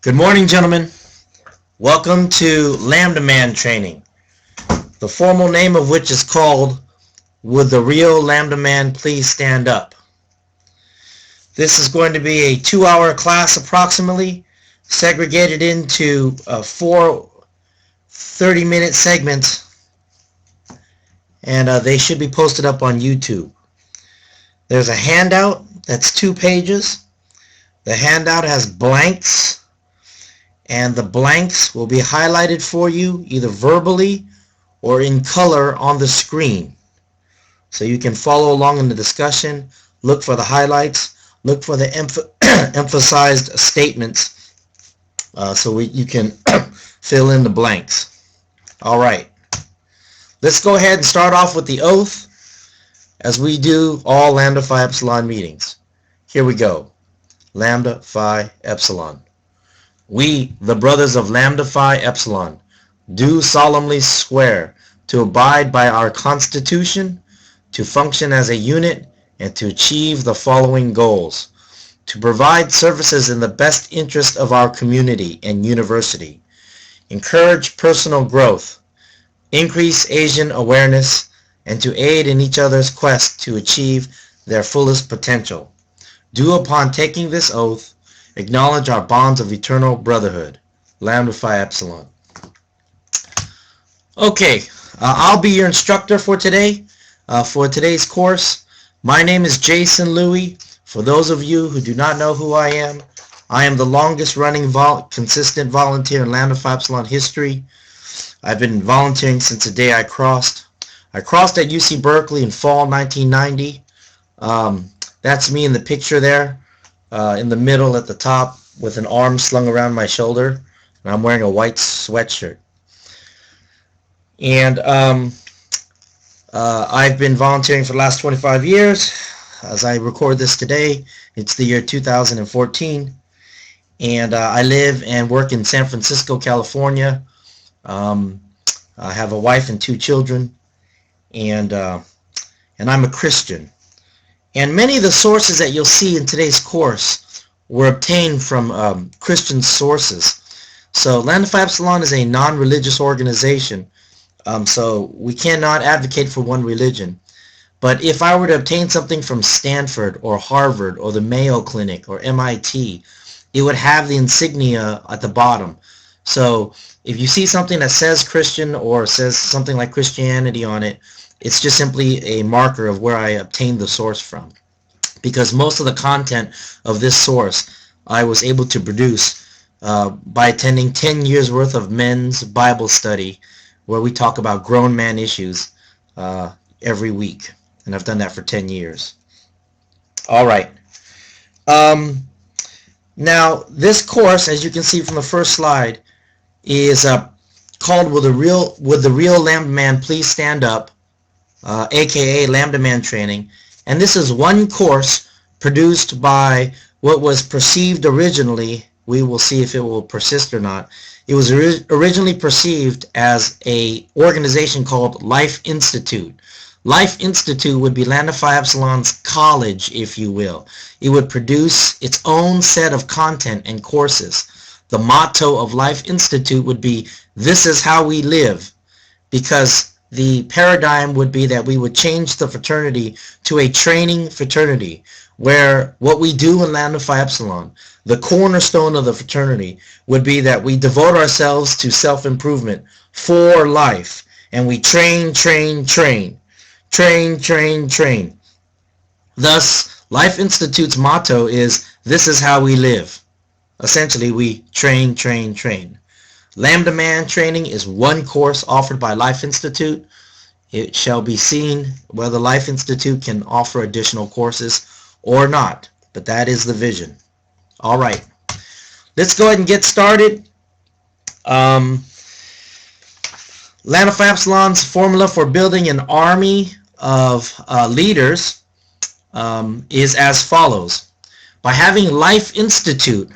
Good morning, gentlemen. Welcome to Lambda Man Training, the formal name of which is called Would the Real Lambda Man Please Stand Up? This is going to be a 2-hour class approximately, segregated into four 30-minute segments, and they should be posted up on YouTube. There's a handout that's 2 pages. The handout has blanks, and the blanks will be highlighted for you either verbally or in color on the screen. So you can follow along in the discussion, look for the highlights, look for the emphasized statements so you can fill in the blanks. All right. Let's go ahead and start off with the oath as we do all Lambda Phi Epsilon meetings. Here we go. Lambda Phi Epsilon. We, the brothers of Lambda Phi Epsilon, do solemnly swear to abide by our Constitution, to function as a unit, and to achieve the following goals: to provide services in the best interest of our community and university, encourage personal growth, increase Asian awareness, and to aid in each other's quest to achieve their fullest potential. Do upon taking this oath acknowledge our bonds of eternal brotherhood. Lambda Phi Epsilon. Okay, I'll be your instructor for today, for today's course. My name is Jason Louie. For those of you who do not know who I am the longest running consistent volunteer in Lambda Phi Epsilon history. I've been volunteering since the day I crossed. I crossed at UC Berkeley in fall 1990. That's me in the picture there. In the middle at the top with an arm slung around my shoulder, and I'm wearing a white sweatshirt. And I've been volunteering for the last 25 years. As I record this today, it's the year 2014, and I live and work in San Francisco, California. I have a wife and 2 children, and I'm a Christian. And many of the sources that you'll see in today's course were obtained from Christian sources. So Lambda Phi Epsilon is a non-religious organization, so we cannot advocate for one religion. But if I were to obtain something from Stanford or Harvard or the Mayo Clinic or MIT, it would have the insignia at the bottom. So if you see something that says Christian or says something like Christianity on it, it's just simply a marker of where I obtained the source from. Because most of the content of this source I was able to produce by attending 10 years worth of men's Bible study where we talk about grown man issues every week. And I've done that for 10 years. All right. Now, this course, as you can see from the first slide, is called Would the Real Lambda Man Please Stand Up? AKA Lambda Man Training, and this is one course produced by what was perceived originally, we will see if it will persist or not, it was originally perceived as a organization called Life Institute. Life Institute would be Lambda Phi Epsilon's college, if you will. It would produce its own set of content and courses. The motto of Life Institute would be, "This is how we live," because the paradigm would be that we would change the fraternity to a training fraternity, where what we do in Lambda Phi Epsilon, the cornerstone of the fraternity, would be that we devote ourselves to self-improvement for life, and we train. Thus, Life Institute's motto is, "This is how we live." Essentially, we train. Lambda Man Training is one course offered by Life Institute. It shall be seen whether Life Institute can offer additional courses or not, but that is the vision. All right, let's go ahead and get started. Lambda Phi Epsilon's formula for building an army of leaders is as follows. By having Life Institute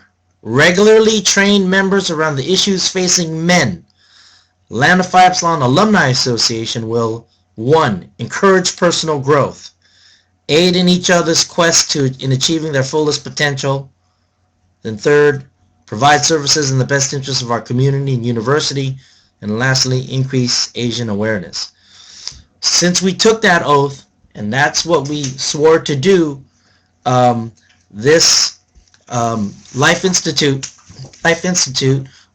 regularly train members around the issues facing men, Lambda Phi Epsilon Alumni Association will 1. Encourage personal growth, aid in each other's quest in achieving their fullest potential. Then third, provide services in the best interest of our community and university, and lastly, increase Asian awareness. Since we took that oath, and that's what we swore to do, this Life Institute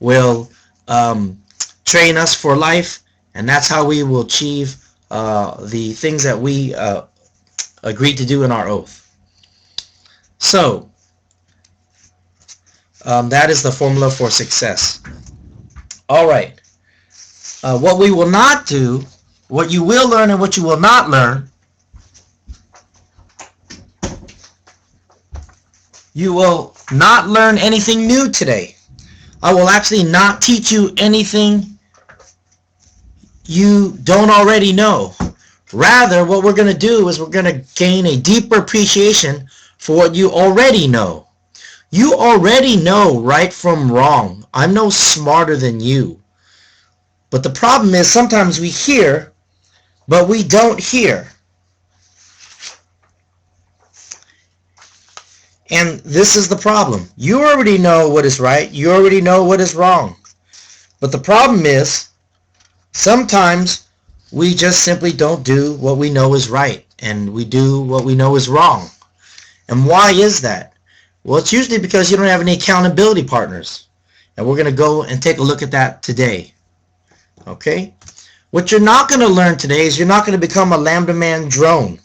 will train us for life, and that's how we will achieve the things that we agreed to do in our oath. So that is the formula for success. All right. What we will not do, what you will learn and what you will not learn, you will not learn anything new today. I will actually not teach you anything you don't already know. Rather, what we're going to do is we're going to gain a deeper appreciation for what you already know. You already know right from wrong. I'm no smarter than you. But the problem is sometimes we hear, but we don't hear. And this is the problem. You already know what is right. You already know what is wrong. But the problem is sometimes we just simply don't do what we know is right, and we do what we know is wrong. And why is that? Well, it's usually because you don't have any accountability partners. And we're going to go and take a look at that today. Okay? What you're not going to learn today is you're not going to become a Lambda Man drone.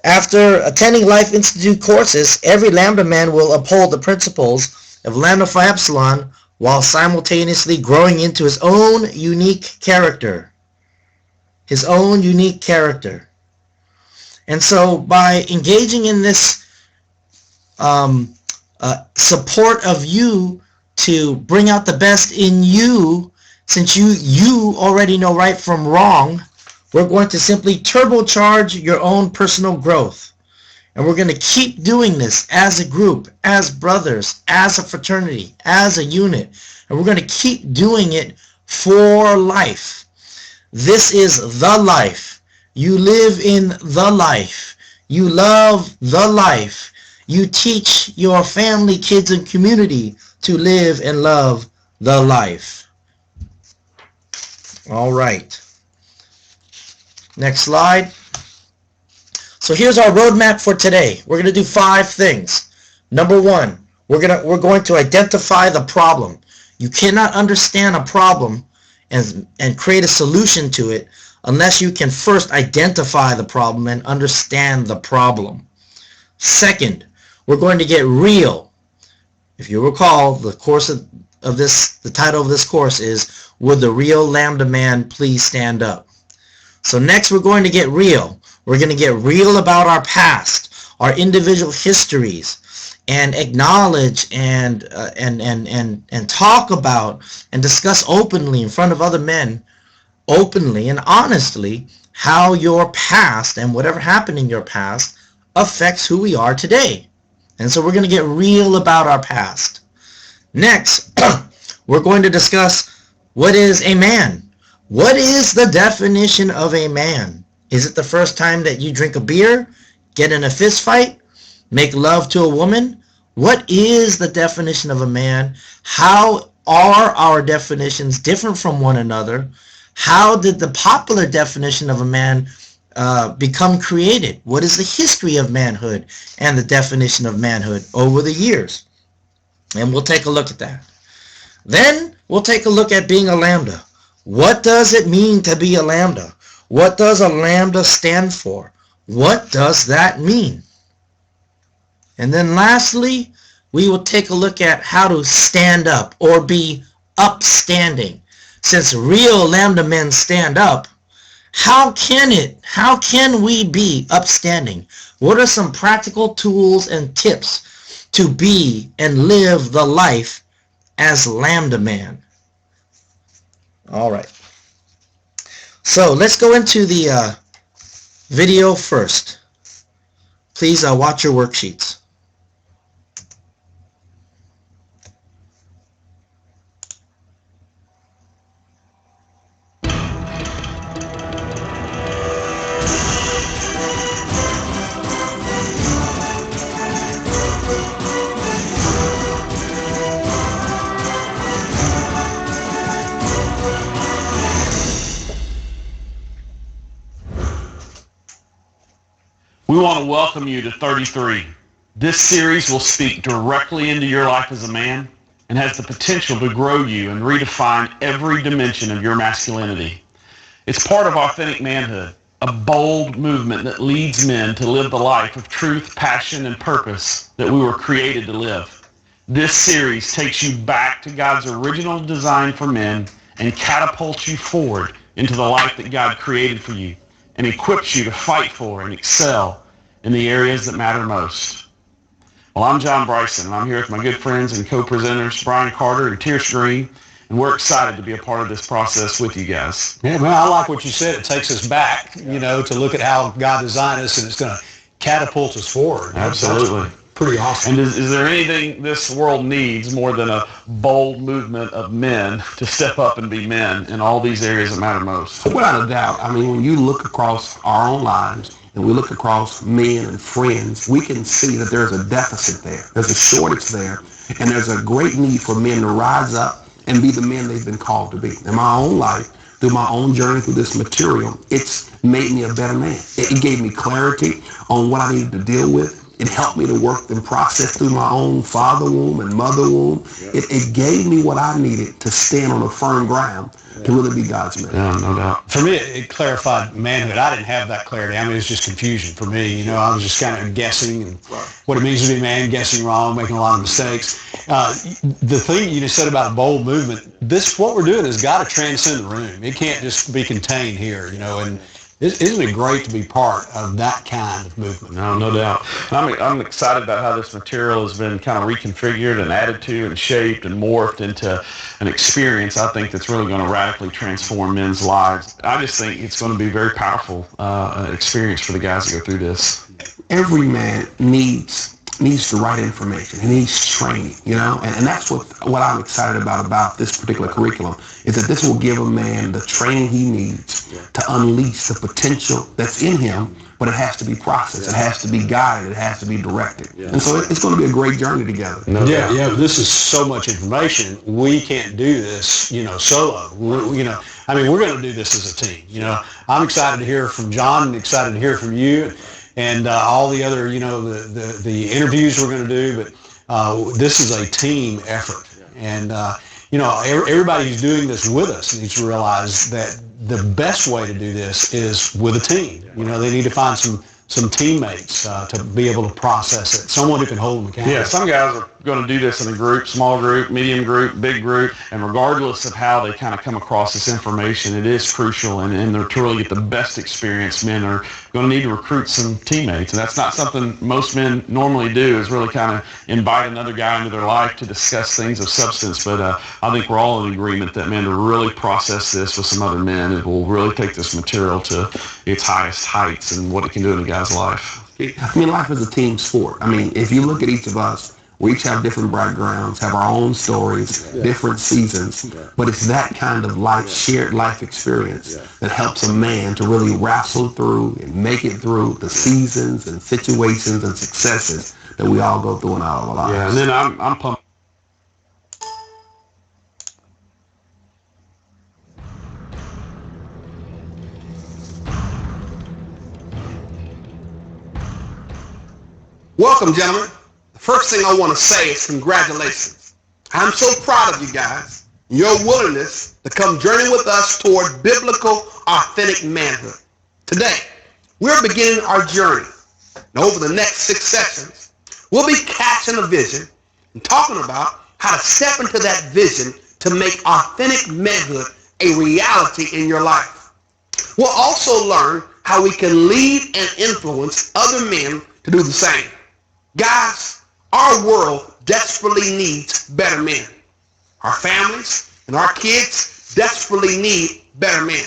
After attending Life Institute courses, every Lambda Man will uphold the principles of Lambda Phi Epsilon while simultaneously growing into his own unique character. His own unique character. And so by engaging in this support of you to bring out the best in you, since you already know right from wrong, we're going to simply turbocharge your own personal growth. And we're going to keep doing this as a group, as brothers, as a fraternity, as a unit. And we're going to keep doing it for life. This is the life. You live in the life. You love the life. You teach your family, kids, and community to live and love the life. All right. Next slide. So here's our roadmap for today. We're going to do 5 things. Number 1, we're going to identify the problem. You cannot understand a problem and create a solution to it unless you can first identify the problem and understand the problem. Second, we're going to get real. If you recall, the title of this course is Would the Real Lambda Man Please Stand Up? So next we're going to get real. We're going to get real about our past, our individual histories, and acknowledge and talk about and discuss openly in front of other men, openly and honestly, how your past and whatever happened in your past affects who we are today. And so we're going to get real about our past. Next, we're going to discuss what is a man. What is the definition of a man? Is it the first time that you drink a beer, get in a fist fight, make love to a woman? What is the definition of a man? How are our definitions different from one another? How did the popular definition of a man become created? What is the history of manhood and the definition of manhood over the years? And we'll take a look at that. Then we'll take a look at being a lambda. What does it mean to be a lambda? What does a lambda stand for? What does that mean? And then lastly, we will take a look at how to stand up or be upstanding. Since real lambda men stand up, how can we be upstanding? What are some practical tools and tips to be and live the life as Lambda Man? All right. So let's go into the video first. Please watch your worksheets. welcome you to 33. This series will speak directly into your life as a man and has the potential to grow you and redefine every dimension of your masculinity. It's part of Authentic Manhood, a bold movement that leads men to live the life of truth, passion, and purpose that we were created to live. This series takes you back to God's original design for men and catapults you forward into the life that God created for you and equips you to fight for and excel in the areas that matter most. Well, I'm John Bryson, and I'm here with my good friends and co-presenters, Brian Carter and Tierce Green, and we're excited to be a part of this process with you guys. Yeah, man, I like what you said. It takes us back, to look at how God designed us, and it's going to catapult us forward. Absolutely. That's pretty awesome. And is there anything this world needs more than a bold movement of men to step up and be men in all these areas that matter most? Without a doubt. I mean, when you look across our own lives and we look across men and friends, we can see that there's a deficit there. There's a shortage there. And there's a great need for men to rise up and be the men they've been called to be. In my own life, through my own journey through this material, it's made me a better man. It gave me clarity on what I needed to deal with. It helped me to work and process through my own father womb and mother womb. It gave me what I needed to stand on a firm ground to really be God's man. Yeah, no doubt. For me, it clarified manhood. I didn't have that clarity. I mean, it was just confusion for me. I was just kind of guessing and what it means to be a man, guessing wrong, making a lot of mistakes. The thing you just said about a bold movement, what we're doing has got to transcend the room. It can't just be contained here, and isn't it great to be part of that kind of movement? No doubt. I'm excited about how this material has been kind of reconfigured and added to and shaped and morphed into an experience I think that's really going to radically transform men's lives. I just think it's going to be a very powerful experience for the guys that go through this. Every man needs the right information. He needs training, and that's what I'm excited about this particular curriculum, is that this will give a man the training he needs to unleash the potential that's in him, but it has to be processed. It has to be guided. It has to be directed. And so it's going to be a great journey together. Yeah, this is so much information. We can't do this, solo. We're going to do this as a team. I'm excited to hear from John and excited to hear from you. And all the other, the interviews we're going to do, but this is a team effort. And, everybody who's doing this with us needs to realize that the best way to do this is with a team. They need to find some teammates to be able to process it, someone who can hold them accountable. Yeah, some guys are going to do this in a group, small group, medium group, big group, and regardless of how they kind of come across this information, it is crucial, and they're to really get the best experience. Men are going to need to recruit some teammates, and that's not something most men normally do, is really kind of invite another guy into their life to discuss things of substance. But I think we're all in agreement that men to really process this with some other men, it will really take this material to its highest heights and what it can do in a guy's life. I mean, life is a team sport. I mean, if you look at each of us, we each have different backgrounds, have our own stories, different seasons, but it's that kind of shared life experience that helps a man to really wrestle through and make it through the seasons and situations and successes that we all go through in our lives. Yeah, and then I'm pumped. Welcome, gentlemen. The first thing I want to say is congratulations. I'm so proud of you guys, your willingness to come journey with us toward biblical, authentic manhood. Today, we're beginning our journey. And over the next 6 sessions, we'll be catching a vision and talking about how to step into that vision to make authentic manhood a reality in your life. We'll also learn how we can lead and influence other men to do the same. Guys, our world desperately needs better men. Our families and our kids desperately need better men.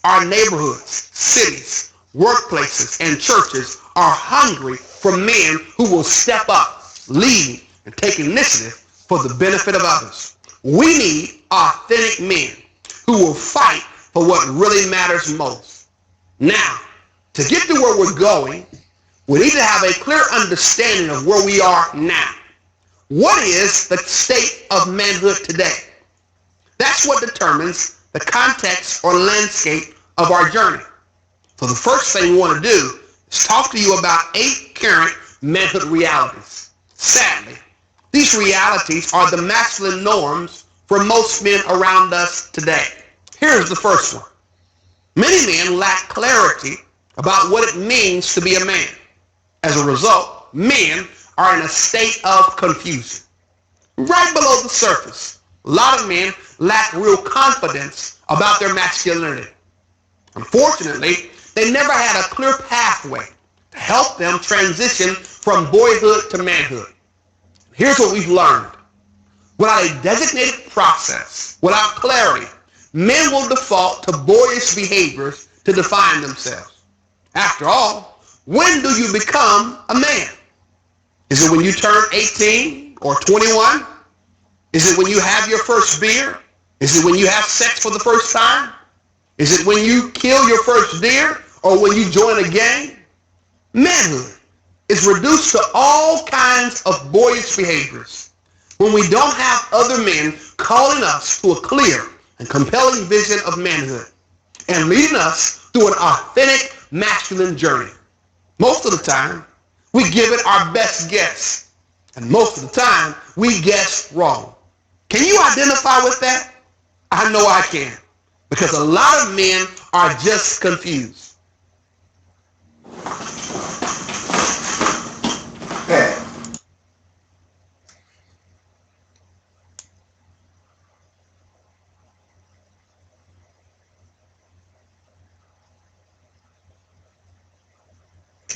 Our neighborhoods, cities, workplaces, and churches are hungry for men who will step up, lead, and take initiative for the benefit of others. We need authentic men who will fight for what really matters most. Now, to get to where we're going, we need to have a clear understanding of where we are now. What is the state of manhood today? That's what determines the context or landscape of our journey. So the first thing we want to do is talk to you about 8 current manhood realities. Sadly, these realities are the masculine norms for most men around us today. Here's the first one. Many men lack clarity about what it means to be a man. As a result, men are in a state of confusion. Right below the surface, a lot of men lack real confidence about their masculinity. Unfortunately, they never had a clear pathway to help them transition from boyhood to manhood. Here's what we've learned. Without a designated process, without clarity, men will default to boyish behaviors to define themselves. After all, when do you become a man? Is it when you turn 18 or 21? Is it when you have your first beer? Is it when you have sex for the first time? Is it when you kill your first deer or when you join a gang? Manhood is reduced to all kinds of boyish behaviors when we don't have other men calling us to a clear and compelling vision of manhood and leading us through an authentic masculine journey. Most of the time, we give it our best guess, and most of the time, we guess wrong. Can you identify with that? I know I can, because a lot of men are just confused. Okay.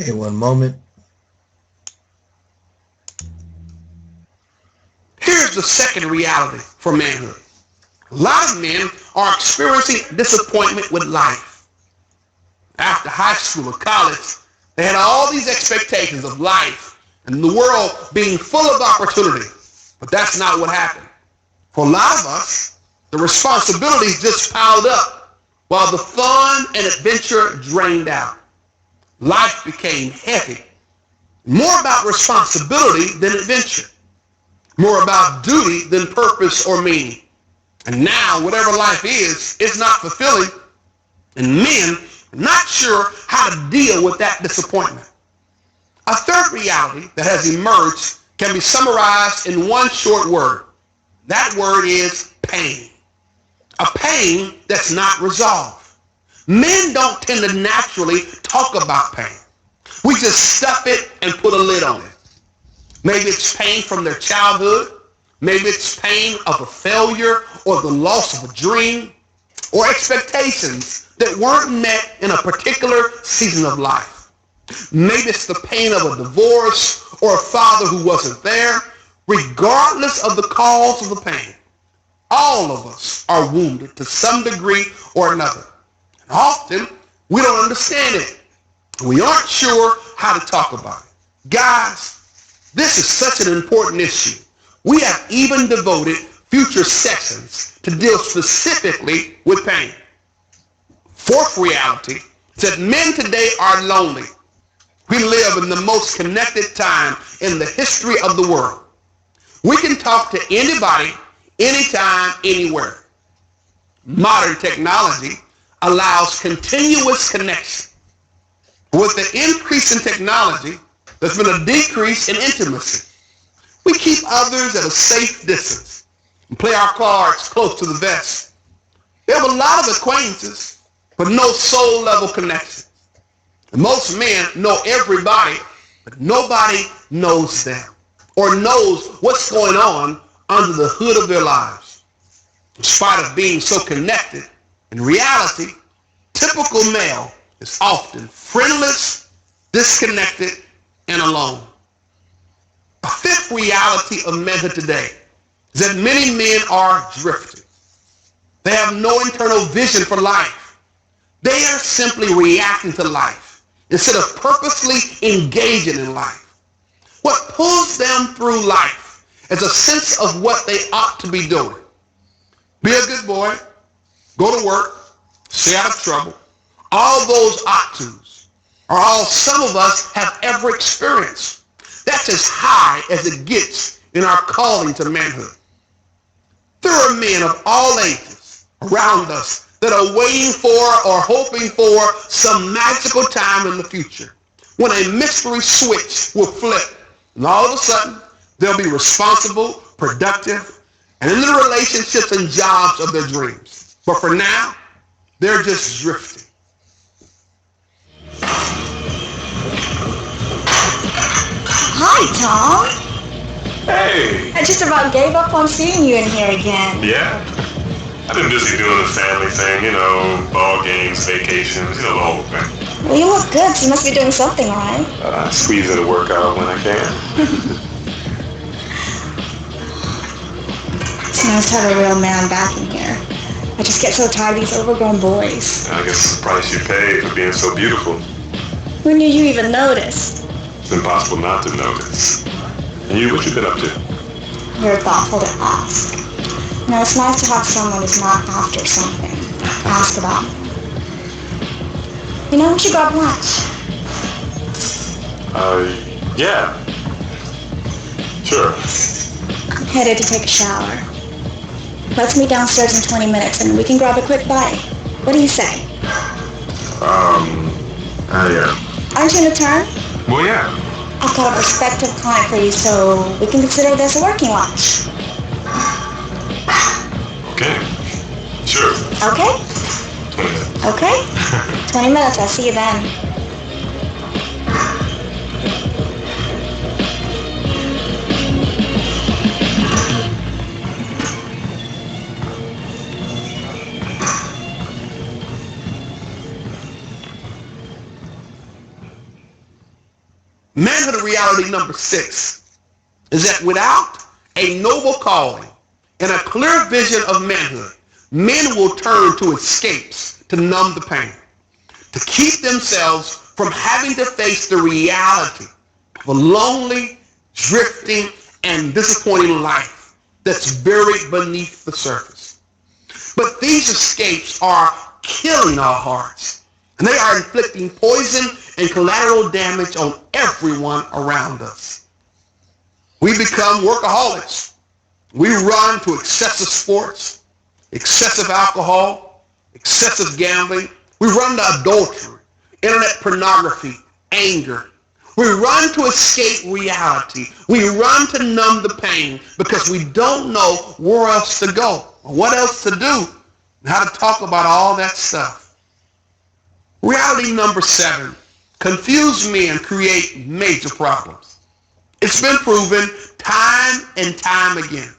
Okay, one moment. Here's the second reality for manhood. A lot of men are experiencing disappointment with life. After high school or college, they had all these expectations of life and the world being full of opportunity. But that's not what happened. For a lot of us, the responsibilities just piled up while the fun and adventure drained out. Life became heavy. More about responsibility than adventure. More about duty than purpose or meaning. And now, whatever life is, it's not fulfilling. And men are not sure how to deal with that disappointment. A third reality that has emerged can be summarized in one short word. That word is pain. A pain that's not resolved. Men don't tend to naturally talk about pain. We just stuff it and put a lid on it. Maybe it's pain from their childhood. Maybe it's pain of a failure or the loss of a dream or expectations that weren't met in a particular season of life. Maybe it's the pain of a divorce or a father who wasn't there. Regardless of the cause of the pain, all of us are wounded to some degree or another. And often, we don't understand it. We aren't sure how to talk about it. Guys, this is such an important issue. We have even devoted future sessions to deal specifically with pain. Fourth reality is that men today are lonely. We live in the most connected time in the history of the world. We can talk to anybody, anytime, anywhere. Modern technology allows continuous connection. With the increase in technology, there's been a decrease in intimacy. We keep others at a safe distance and play our cards close to the vest. We have a lot of acquaintances, but no soul-level connection. And most men know everybody, but nobody knows them or knows what's going on under the hood of their lives. In spite of being so connected, in reality, typical male is often friendless, disconnected, and alone. A fifth reality of manhood today is that many men are drifting. They have no internal vision for life. They are simply reacting to life instead of purposely engaging in life. What pulls them through life is a sense of what they ought to be doing. Be a good boy, go to work, stay out of trouble. All those ought tos are all some of us have ever experienced. That's as high as it gets in our calling to manhood. There are men of all ages around us that are waiting for or hoping for some magical time in the future when a mystery switch will flip, and all of a sudden, they'll be responsible, productive, and in the relationships and jobs of their dreams. But for now, they're just drifting. Hi, Tom. Hey! I just about gave up on seeing you in here again. Yeah? I've been busy doing the family thing, ball games, vacations, the whole thing. Well, you look good, so you must be doing something right. I squeeze in a workout when I can. It's nice to have a real man back in here. I just get so tired of these overgrown boys. I guess it's the price you pay for being so beautiful. When did you even notice? It's impossible not to notice. And you, what you been up to? You're thoughtful to ask. It's nice to have someone who's not after something. Ask about it. We should grab lunch. Yeah. Sure. I'm headed to take a shower. Let's meet downstairs in 20 minutes and we can grab a quick bite. What do you say? Yeah. Aren't you in a turn? Well, yeah. I've got a prospective client for you, so we can consider this a working lunch. Okay. Sure. Okay? 20 minutes. Okay? 20 minutes, I'll see you then. Manhood reality number 6 is that without a noble calling and a clear vision of manhood, men will turn to escapes to numb the pain, to keep themselves from having to face the reality of a lonely, drifting, and disappointing life that's buried beneath the surface. But these escapes are killing our hearts, and they are inflicting poison and collateral damage on everyone around us. We become workaholics. We run to excessive sports, excessive alcohol, excessive gambling. We run to adultery, internet pornography, anger. We run to escape reality. We run to numb the pain because we don't know where else to go, or what else to do, and how to talk about all that stuff. Reality number 7. Confused men create major problems. It's been proven time and time again.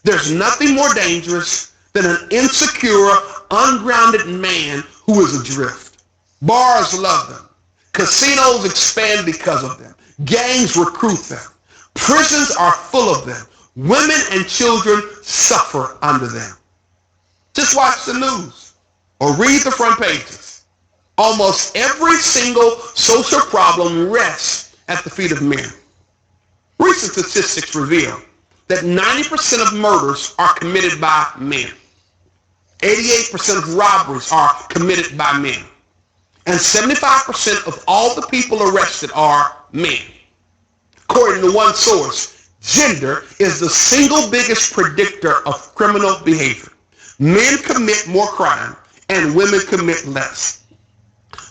There's nothing more dangerous than an insecure, ungrounded man who is adrift. Bars love them. Casinos expand because of them. Gangs recruit them. Prisons are full of them. Women and children suffer under them. Just watch the news or read the front pages. Almost every single social problem rests at the feet of men. Recent statistics reveal that 90% of murders are committed by men. 88% of robberies are committed by men. And 75% of all the people arrested are men. According to one source, gender is the single biggest predictor of criminal behavior. Men commit more crime and women commit less.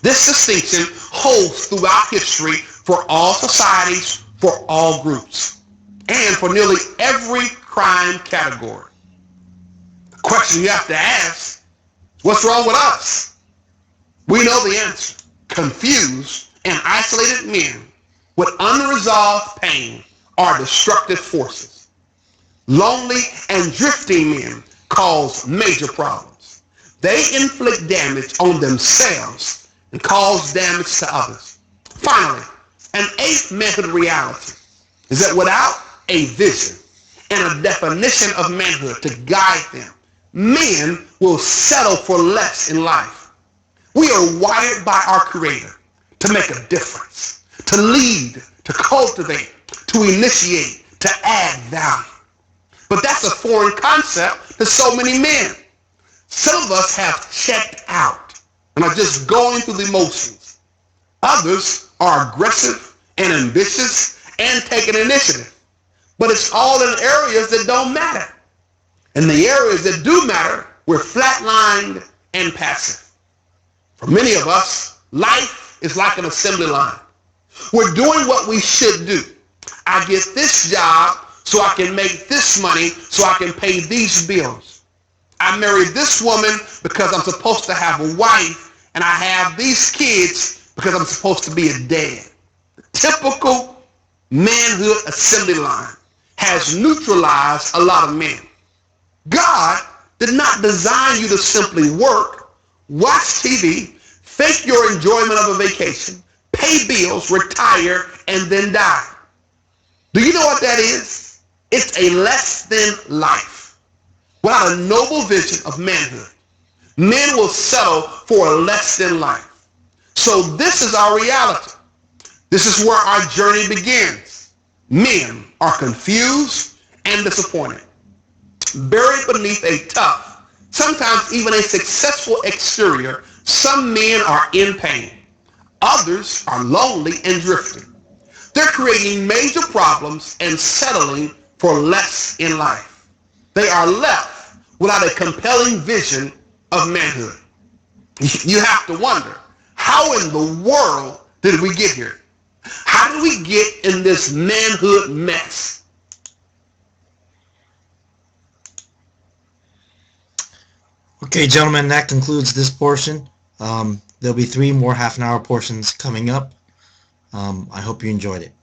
This distinction holds throughout history for all societies, for all groups, and for nearly every crime category. The question you have to ask, what's wrong with us? We know the answer. Confused and isolated men with unresolved pain are destructive forces. Lonely and drifting men cause major problems. They inflict damage on themselves and cause damage to others. Finally, an 8th manhood reality is that without a vision and a definition of manhood to guide them, men will settle for less in life. We are wired by our Creator to make a difference, to lead, to cultivate, to initiate, to add value. But that's a foreign concept to so many men. Some of us have checked out and are just going through the motions. Others are aggressive and ambitious and taking initiative. But it's all in areas that don't matter. In the areas that do matter, we're flatlined and passive. For many of us, life is like an assembly line. We're doing what we should do. I get this job so I can make this money so I can pay these bills. I married this woman because I'm supposed to have a wife, and I have these kids because I'm supposed to be a dad. Typical manhood assembly line has neutralized a lot of men. God did not design you to simply work, watch TV, fake your enjoyment of a vacation, pay bills, retire, and then die. Do you know what that is? It's a less than life. Without a noble vision of manhood, men will settle for a less than life. So this is our reality. This is where our journey begins. Men are confused and disappointed. Buried beneath a tough, sometimes even a successful exterior, some men are in pain. Others are lonely and drifting. They're creating major problems and settling for less in life. They are left without a compelling vision of manhood. You have to wonder, how in the world did we get here? How did we get in this manhood mess? Okay, gentlemen, that concludes this portion. There'll be 3 more half-an-hour portions coming up. I hope you enjoyed it.